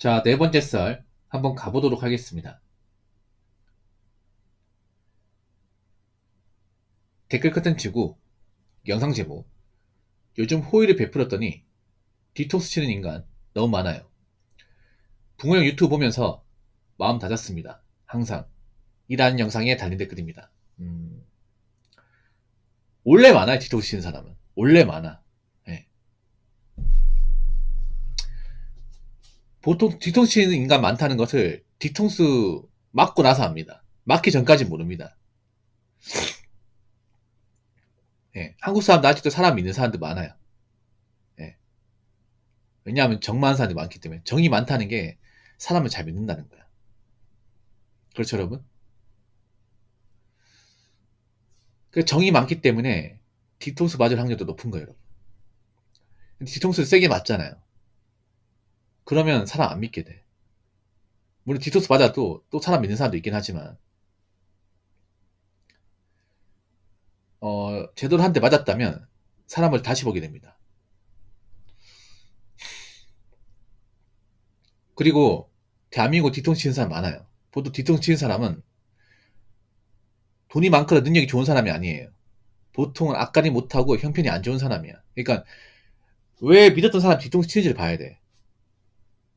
자, 네 번째 썰 한번 가보도록 하겠습니다. 댓글 컨텐츠고 영상 제목. 요즘 호의를 베풀었더니 디톡스 치는 인간 너무 많아요. 붕어 형 유튜브 보면서 마음 다잡습니다. 항상 이라는 영상에 달린 댓글입니다. 원래 많아요. 디톡스 치는 사람은 원래 많아. 예. 보통 디톡스 치는 인간 많다는 것을 디톡스 맞고 나서 압니다. 맞기 전까지 모릅니다. 예. 한국 사람도 아직도 사람 믿는 사람들 많아요. 예. 왜냐하면 정 많은 사람들이 많기 때문에. 정이 많다는 게 사람을 잘 믿는다는 거야. 그렇죠, 여러분? 그 정이 많기 때문에 뒤통수 맞을 확률도 높은 거예요, 여러분. 뒤통수를 세게 맞잖아요. 그러면 사람 안 믿게 돼. 물론 뒤통수 맞아도 또 사람 믿는 사람도 있긴 하지만, 제대로 한 대 맞았다면 사람을 다시 보게 됩니다. 그리고 대한민국 뒤통수 치는 사람 많아요. 보통 뒤통수 치는 사람은 돈이 많거나 능력이 좋은 사람이 아니에요. 보통은 악간이 못하고 형편이 안 좋은 사람이야. 그러니까 왜 믿었던 사람 뒤통수 치는지를 봐야 돼.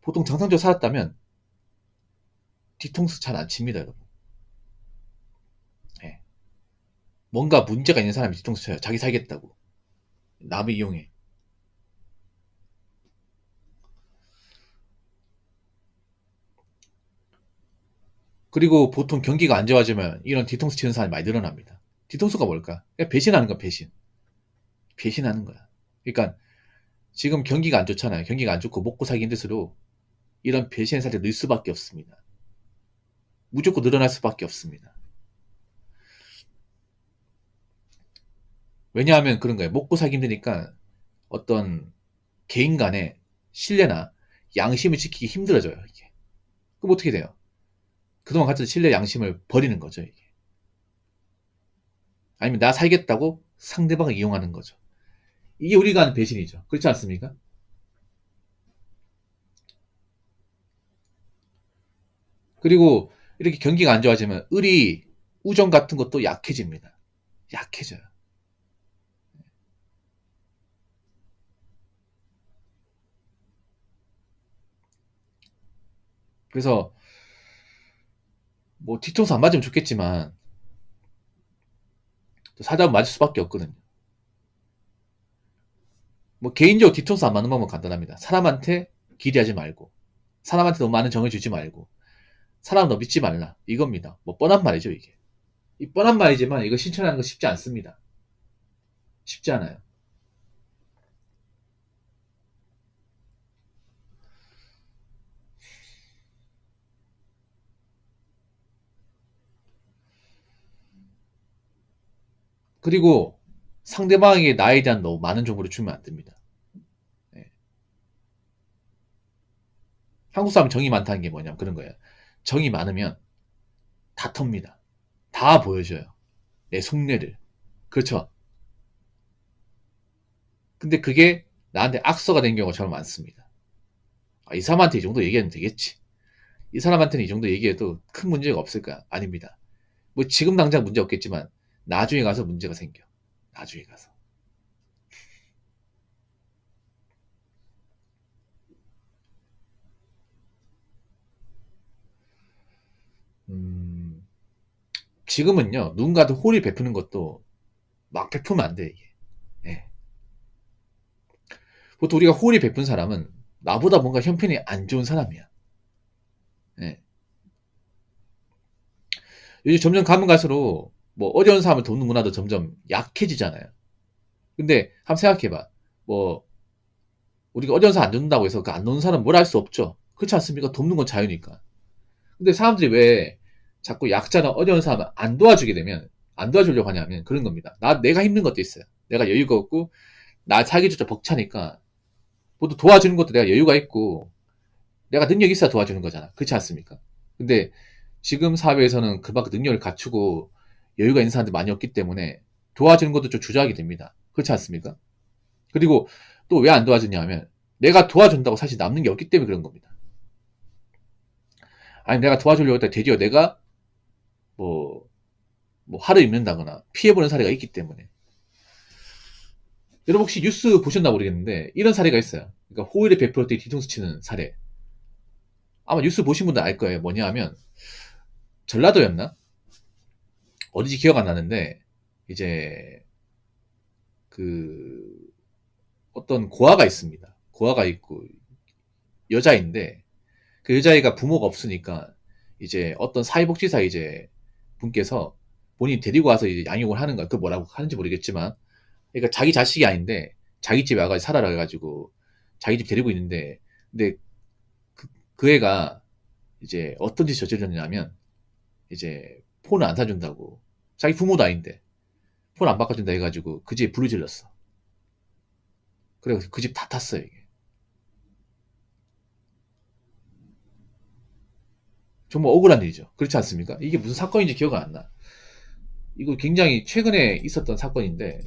보통 정상적으로 살았다면 뒤통수 잘 안 칩니다, 여러분. 예. 뭔가 문제가 있는 사람이 뒤통수 쳐요. 자기 살겠다고. 남을 이용해. 그리고 보통 경기가 안 좋아지면 이런 뒤통수 치는 사람이 많이 늘어납니다. 뒤통수가 뭘까? 그냥 배신하는 거야, 배신. 배신하는 거야. 그러니까 지금 경기가 안 좋잖아요. 경기가 안 좋고 먹고 살기 힘들수록 이런 배신의 사례가 늘 수밖에 없습니다. 무조건 늘어날 수밖에 없습니다. 왜냐하면 그런 거예요. 먹고 살기 힘드니까 어떤 개인 간의 신뢰나 양심을 지키기 힘들어져요, 이게. 그럼 어떻게 돼요? 그동안 가졌던 신뢰 양심을 버리는 거죠, 이게. 아니면 나 살겠다고 상대방을 이용하는 거죠. 이게 우리가 하는 배신이죠. 그렇지 않습니까? 그리고 이렇게 경기가 안 좋아지면 의리, 우정 같은 것도 약해집니다. 약해져요. 그래서 뭐 뒤통수 안 맞으면 좋겠지만 사자면 맞을 수밖에 없거든요. 뭐 개인적으로 뒤통수 안 맞는 방법은 간단합니다. 사람한테 기대하지 말고, 사람한테 너무 많은 정을 주지 말고, 사람 너 믿지 말라, 이겁니다. 뭐 뻔한 말이죠, 이게. 이 뻔한 말이지만 이거 실천하는 거 쉽지 않습니다. 쉽지 않아요. 그리고 상대방에게 나에 대한 너무 많은 정보를 주면 안 됩니다. 예. 한국 사람 정이 많다는 게 뭐냐면 그런 거예요. 정이 많으면 다 텁니다. 다 보여줘요. 내 속내를. 그렇죠. 근데 그게 나한테 악서가 된 경우가 정말 많습니다. 아, 이 사람한테 이 정도 얘기하면 되겠지. 이 사람한테는 이 정도 얘기해도 큰 문제가 없을까? 아닙니다. 뭐 지금 당장 문제 없겠지만 나중에 가서 문제가 생겨. 나중에 가서. 음, 지금은요, 누군가한테 호의를 베푸는 것도 막 베푸면 안 돼, 이게. 예. 보통 우리가 호의를 베푼 사람은 나보다 뭔가 형편이 안 좋은 사람이야. 예. 요즘 점점 가면 갈수록 뭐 어려운 사람을 돕는 문화도 점점 약해지잖아요. 근데 한번 생각해봐. 뭐 우리가 어려운 사람 안 돕는다고 해서 그 안 돕는 사람 뭐라 할 수 없죠. 그렇지 않습니까? 돕는 건 자유니까. 근데 사람들이 왜 자꾸 약자나 어려운 사람을 안 도와주게 되면 안 도와주려고 하냐면 그런 겁니다. 내가 힘든 것도 있어요. 내가 여유가 없고 나 살기조차 벅차니까 모두 도와주는 것도 내가 여유가 있고 내가 능력이 있어야 도와주는 거잖아. 그렇지 않습니까? 근데 지금 사회에서는 그만큼 능력을 갖추고 여유가 있는 사람들이 많이 없기 때문에 도와주는 것도 좀 주저하게 됩니다. 그렇지 않습니까? 그리고 또 왜 안 도와주냐 하면 내가 도와준다고 사실 남는 게 없기 때문에 그런 겁니다. 아니 내가 도와주려고 했다 드디어 내가 뭐, 뭐 화를 입는다거나 피해보는 사례가 있기 때문에. 여러분 혹시 뉴스 보셨나 모르겠는데 이런 사례가 있어요. 그러니까 호의를 베풀었더니 뒤통수 치는 사례. 아마 뉴스 보신 분들 알 거예요. 뭐냐 하면 전라도였나? 어디지 기억 안 나는데 이제 그 어떤 고아가 있습니다. 고아가 있고 여자인데 그 여자애가 부모가 없으니까 이제 어떤 사회복지사 이제 분께서 본인이 데리고 와서 이제 양육을 하는 거야. 그 뭐라고 하는지 모르겠지만 그러니까 자기 자식이 아닌데 자기 집에 와가지고 살아라 해가지고 자기 집 데리고 있는데 근데 그 애가 이제 어떤 짓 저질렀냐면 이제 폰을 안 사준다고 자기 부모도 아닌데 폰 안 바꿔준다 해가지고 그 집에 불을 질렀어. 그래서 그 집 다 탔어요 이게. 정말 억울한 일이죠. 그렇지 않습니까? 이게 무슨 사건인지 기억 안 나. 이거 굉장히 최근에 있었던 사건인데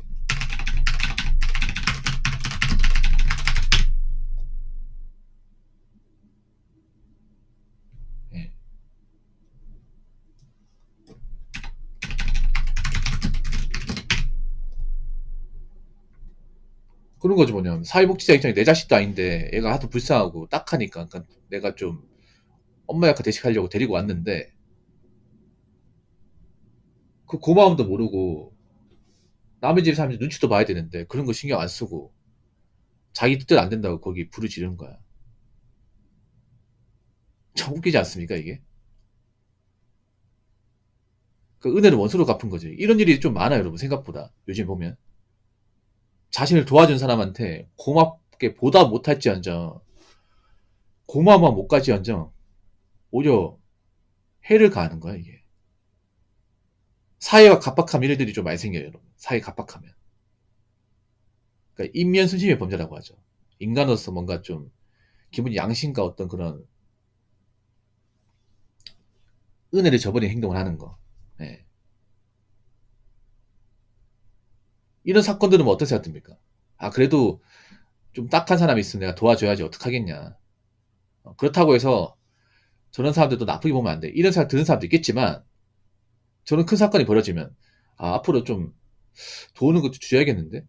예. 그런 거죠 뭐냐면 사회복지사 입장에 내 자식도 아닌데 얘가 하도 불쌍하고 딱하니까 그러니까 내가 좀 엄마 역할 대식하려고 데리고 왔는데 그 고마움도 모르고 남의 집 사람들 눈치도 봐야 되는데 그런 거 신경 안 쓰고 자기 뜻대로 안 된다고 거기 불을 지르는 거야. 참 웃기지 않습니까 이게? 그 은혜를 원수로 갚은 거지. 이런 일이 좀 많아요 여러분 생각보다. 요즘 보면 자신을 도와준 사람한테 고맙게 보다 못할지언정 고마움만 못 가지언정 오히려 해를 가하는 거야 이게. 사회가 갑박하면 이런 일들이 좀 많이 생겨요 여러분. 사회 갑박하면. 그러니까 인면순심의 범죄라고 하죠. 인간으로서 뭔가 좀 기본 양심과 어떤 그런 은혜를 저버린 행동을 하는 거. 예. 이런 사건들은 뭐 어떻게 생각됩니까? 아 그래도 좀 딱한 사람이 있으면 내가 도와줘야지 어떡하겠냐. 그렇다고 해서 저런 사람들도 나쁘게 보면 안 돼. 이런 생각 드는 사람도 있겠지만 저는 큰 사건이 벌어지면 아 앞으로 좀 도우는 것도 줄여야겠는데?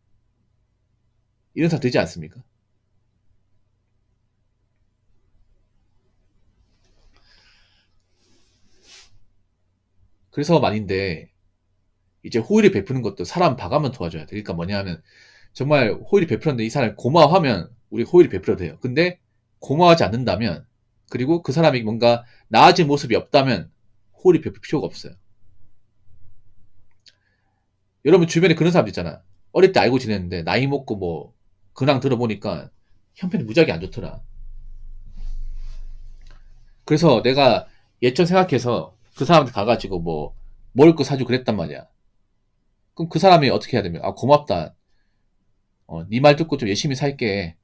이런 생각 들지 않습니까? 그래서 말인데 이제 호의를 베푸는 것도 사람 봐가면 도와줘야 돼. 그러니까 뭐냐 하면 정말 호의를 베풀었는데 이 사람이 고마워하면 우리 호의를 베풀어도 돼요. 근데 고마워하지 않는다면 그리고 그 사람이 뭔가 나아진 모습이 없다면 호의를 베풀 필요가 없어요. 여러분 주변에 그런 사람 있잖아. 어릴 때 알고 지냈는데 나이 먹고 뭐 근황 들어보니까 형편이 무지하게 안 좋더라. 그래서 내가 예전 생각해서 그 사람한테 가가지고 뭐 먹을 거 사주고 그랬단 말이야. 그럼 그 사람이 어떻게 해야 되면 아 고맙다. 네 말 듣고 좀 열심히 살게.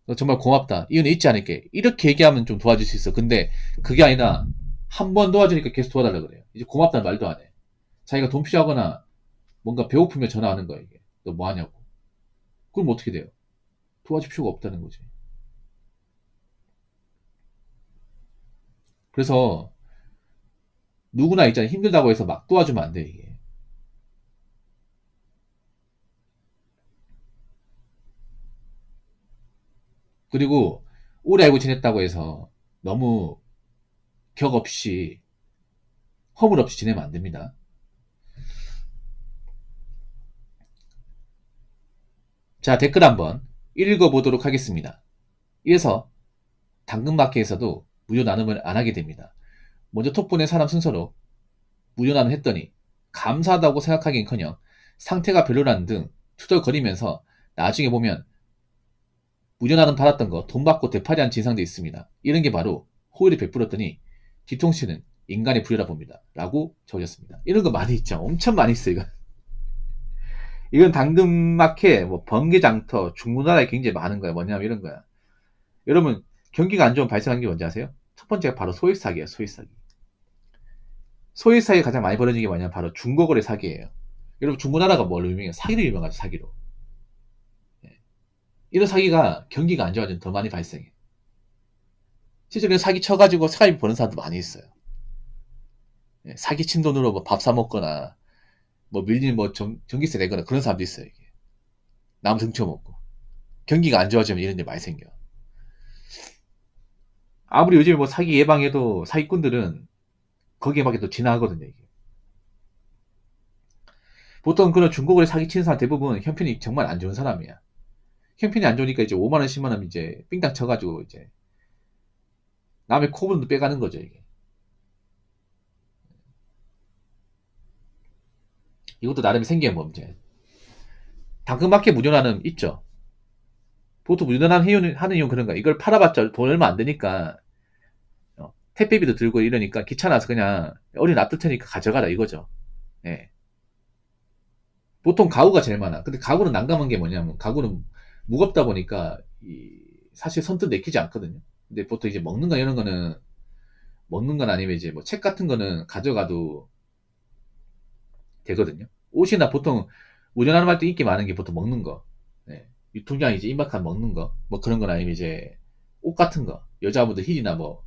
너 정말 고맙다. 이유는 잊지 않을게. 이렇게 얘기하면 좀 도와줄 수 있어. 근데 그게 아니라 한 번 도와주니까 계속 도와달라 그래요. 이제 고맙다는 말도 안 해. 자기가 돈 필요하거나 뭔가 배고프면 전화하는 거야 이게. 너 뭐 하냐고. 그럼 어떻게 돼요? 도와줄 필요가 없다는 거지. 그래서 누구나 있잖아 힘들다고 해서 막 도와주면 안 돼 이게. 그리고 오래 알고 지냈다고 해서 너무 격 없이 허물 없이 지내면 안 됩니다. 자 댓글 한번 읽어보도록 하겠습니다. 이래서 당근마켓에서도 무료 나눔을 안 하게 됩니다. 먼저 톡 보낸 사람 순서로 무료 나눔 했더니 감사하다고 생각하긴커녕 상태가 별로라는 등 투덜거리면서 나중에 보면 무료 나눔 받았던 거 돈 받고 되팔이한 진상도 있습니다. 이런 게 바로 호의를 베풀었더니 뒤통수는 인간의 불효라 봅니다. 라고 적으셨습니다. 이런 거 많이 있죠. 엄청 많이 있어요. 이건 당근마켓, 뭐 번개장터, 중고나라에 굉장히 많은 거야. 뭐냐면 이런 거야. 여러분 경기가 안 좋으면 발생하는 게 뭔지 아세요? 첫 번째가 바로 소액 사기예요. 소액 사기. 소액 사기 가장 많이 벌어지는 게 뭐냐면 바로 중고거래 사기예요. 여러분 중고나라가 뭘로 유명해요? 사기로 유명하죠. 사기로. 예. 이런 사기가 경기가 안 좋아지면 더 많이 발생해. 실제로 사기 쳐가지고 사기 버는 사람도 많이 있어요. 예, 사기 친 돈으로 뭐 밥 사 먹거나 뭐 밀린 뭐 전기세 내거나 그런 사람도 있어요. 이게. 남 등쳐먹고 경기가 안 좋아지면 이런 일 많이 생겨. 아무리 요즘에 뭐 사기 예방해도 사기꾼들은 거기에 맞게 또 진화하거든요. 이게. 보통 그런 중고거래 사기치는 사람 대부분 형편이 정말 안 좋은 사람이야. 형편이 안 좋으니까 이제 5만 원, 10만 원 이제 삥땅 쳐가지고 이제 남의 코분도 빼가는 거죠. 이게. 이것도 나름의 생계의 문제. 당근마켓 무료화는 있죠. 보통 무료화는 하는 이유는 그런 거야. 이걸 팔아봤자 돈 얼마 안 되니까 택배비도 들고 이러니까 귀찮아서 그냥 어디 놔둘 테니까 가져가라 이거죠. 예. 보통 가구가 제일 많아. 근데 가구는 난감한 게 뭐냐면 가구는 무겁다 보니까 사실 선뜻 내키지 않거든요. 근데 보통 이제 먹는 거 이런 거는 먹는 건 아니면 이제 뭐 책 같은 거는 가져가도 되거든요. 옷이나 보통 운전하는 할 때 인기 많은 게 보통 먹는 거. 예. 유통기한 이제 임박한 먹는 거. 뭐 그런 건 아니면 이제 옷 같은 거. 여자분들 힐이나 뭐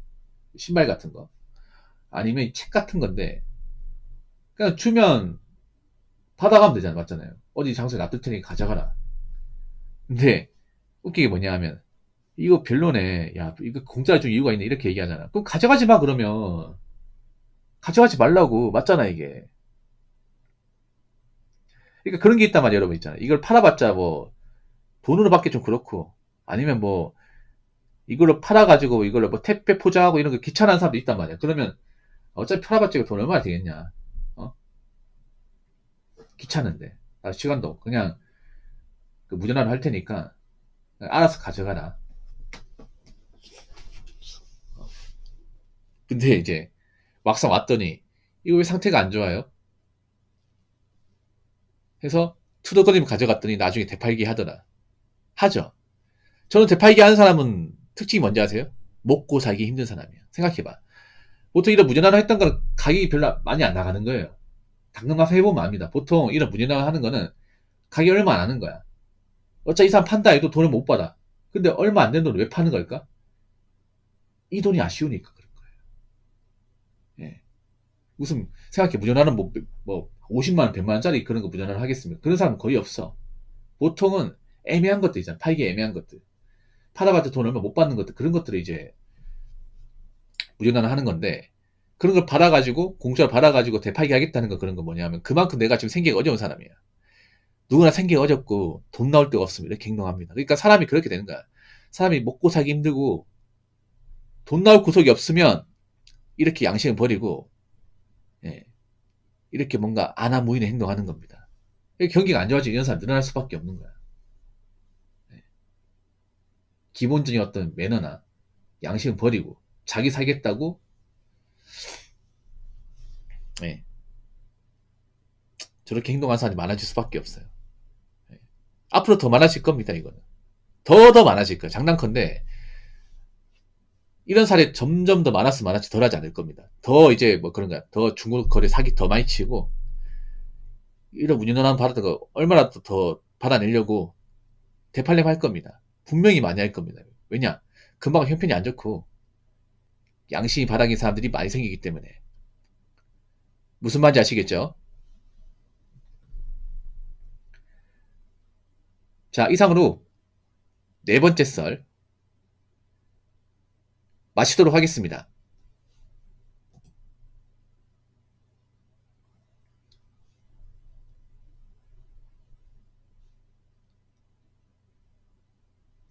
신발 같은 거. 아니면 책 같은 건데 그냥 주면 받아가면 되잖아. 맞잖아요. 어디 장소에 놔둘 테니 가져가라. 근데 웃기게 뭐냐 하면 이거 별로네. 야, 이거 공짜로 준 이유가 있네. 이렇게 얘기하잖아. 그럼 가져가지 마, 그러면. 가져가지 말라고. 맞잖아, 이게. 그러니까 그런 게 있단 말이야, 여러분 있잖아. 이걸 팔아봤자 뭐, 돈으로 받기 좀 그렇고, 아니면 뭐, 이걸로 팔아가지고, 이걸로 뭐, 택배 포장하고 이런 거 귀찮은 사람도 있단 말이야. 그러면, 어차피 팔아봤자 이거 돈 얼마나 되겠냐. 어? 귀찮은데. 아, 시간도 없고. 그냥, 그 무전화로 할 테니까, 알아서 가져가라. 근데 이제, 막상 왔더니, 이거 왜 상태가 안 좋아요? 해서 투덜거리면 가져갔더니 나중에 되팔기 하더라. 하죠. 저는 되팔기 하는 사람은 특징이 뭔지 아세요? 먹고 살기 힘든 사람이에요. 생각해봐. 보통 이런 무전화로 했던 거는 가격이 별로 많이 안 나가는 거예요. 당근 가서 해보면 압니다. 보통 이런 무전화 하는 거는 가격이 얼마 안 하는 거야. 어차피 이 사람 판다 해도 돈을 못 받아. 근데 얼마 안 되는 돈을 왜 파는 걸까? 이 돈이 아쉬우니까 그런 거예요. 예. 무슨 생각해. 무전화는 뭐 50만 원, 100만 원짜리 그런 거 무전화를 하겠습니까? 그런 사람은 거의 없어. 보통은 애매한 것들 있잖아. 팔기 애매한 것들. 팔아봤자 돈 얼마 못 받는 것들. 그런 것들을 이제 무전화를 하는 건데, 그런 걸 받아가지고, 공짜로 받아가지고 대팔기 하겠다는 거 그런 거 뭐냐면, 그만큼 내가 지금 생계가 어려운 사람이야. 누구나 생계가 어렵고, 돈 나올 데가 없으면 이렇게 행동합니다. 그러니까 사람이 그렇게 되는 거야. 사람이 먹고 살기 힘들고, 돈 나올 구석이 없으면, 이렇게 양심을 버리고, 예, 이렇게 뭔가 아나무인의 행동하는 겁니다. 경기가 안 좋아지면 이런 사람 늘어날 수밖에 없는 거야. 예. 기본적인 어떤 매너나 양심을 버리고, 자기 살겠다고, 예, 저렇게 행동하는 사람이 많아질 수밖에 없어요. 예. 앞으로 더 많아질 겁니다, 이거는. 더 많아질 거예요. 장난컨대 이런 사례 점점 더 많았으면 많았지 덜하지 않을 겁니다. 더 이제 뭐 그런 거야. 더 중국 거래 사기 더 많이 치고 이런 운영하는 받았던 거 얼마나 더 받아내려고 대팔렘 할 겁니다. 분명히 많이 할 겁니다. 왜냐? 금방 형편이 안 좋고 양심이 바닥인 사람들이 많이 생기기 때문에. 무슨 말인지 아시겠죠? 자, 이상으로 네 번째 썰 마치도록 하겠습니다.